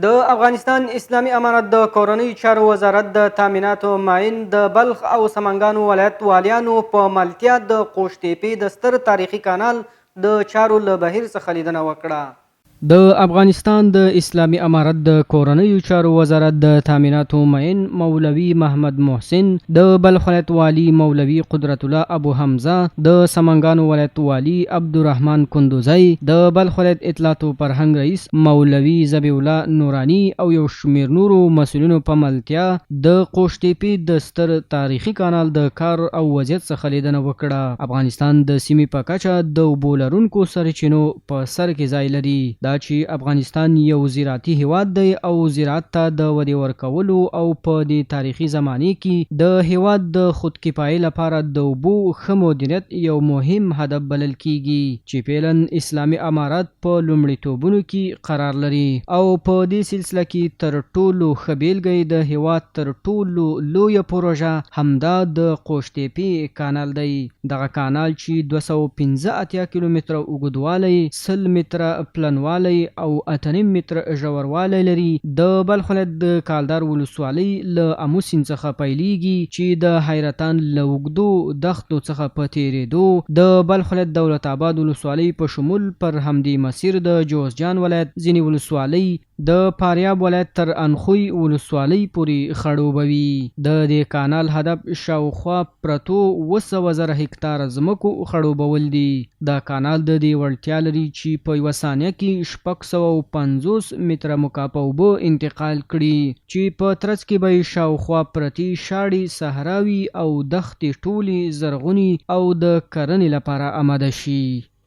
د افغانستان اسلامي امارت د کورنیو چارو وزارت د تامیناتو معین د بلخ او سمنګانو ولایت والیانو په ملتیا د قوش تیپې د ستر تاریخي کانال د چارو له بهیر څخه لیدنه وکړه. د افغانستان د اسلامي امارت د کورنیو چارو وزارت د تامیناتو معین مولوي محمد محسن، د بلخ ولایت والی مولوي قدرت الله ابو حمزه، د سمنګانو ولایت والی عبدالرحمن کندوزی، د بلخ ولایت اطلاعات و فرهنګ رئیس مولوي ذبیح الله نورانی او یو شمیر نورو مسؤلینو په ملتیا د قوش تیپې د ستر تاریخي کانال د کار او وضعیت څخه لیدنه وکړه. افغانستان د سیمې په کچه د اوبو لرونکو سرچینو په سر کې ځای لري. دا چې افغانستان یو زراعتي هیواد دی او زراعت ته د ودې ورکولو او په دې تاریخي زمانې کې د هیواد د خودکفایۍ لپاره د اوبو ښه مدیریت یو مهم هدف بلل کیږي چې فعلا اسلامي امارت په لومړیتوبونو کې قرار لري او په دې سلسله کې تر ټولو ښه بیلګه د هیواد تر ټولو لویه پروژه همدا د قوش تیپې کانال دی. دغه کانال چې 285 کیلومتره اوږدوالی، 100 متره پلنوالی او 8.5 متره ژوروالی لري. د بلخ ولایت د کالدار ولسوالۍ له امو سیند څخه پیلیږي چې د حیرتان له اوږدو دښتو څخه په تیریدو د بلخ ولایت دولت آباد ولسوالۍ په شمول پر همدې مسیر د جوزجان ولایت ځینې ولسوالۍ د فاریاب ولایت تر انخوی ولسوالۍ پورې خړوبوي. د دې کانال هدف شاوخوا پرتو 200,000 هکتاره ځمکو خړوبول دي. دا کانال د دې وړتیا لري چې په یوه ثانیه کې 650 متره مکعب اوبه انتقال کړي چې په ترڅ کې به شاوخوا پرتې شاړې صحراوي او دښتې ټولې زرغونې او د کرنې لپاره آماده شي.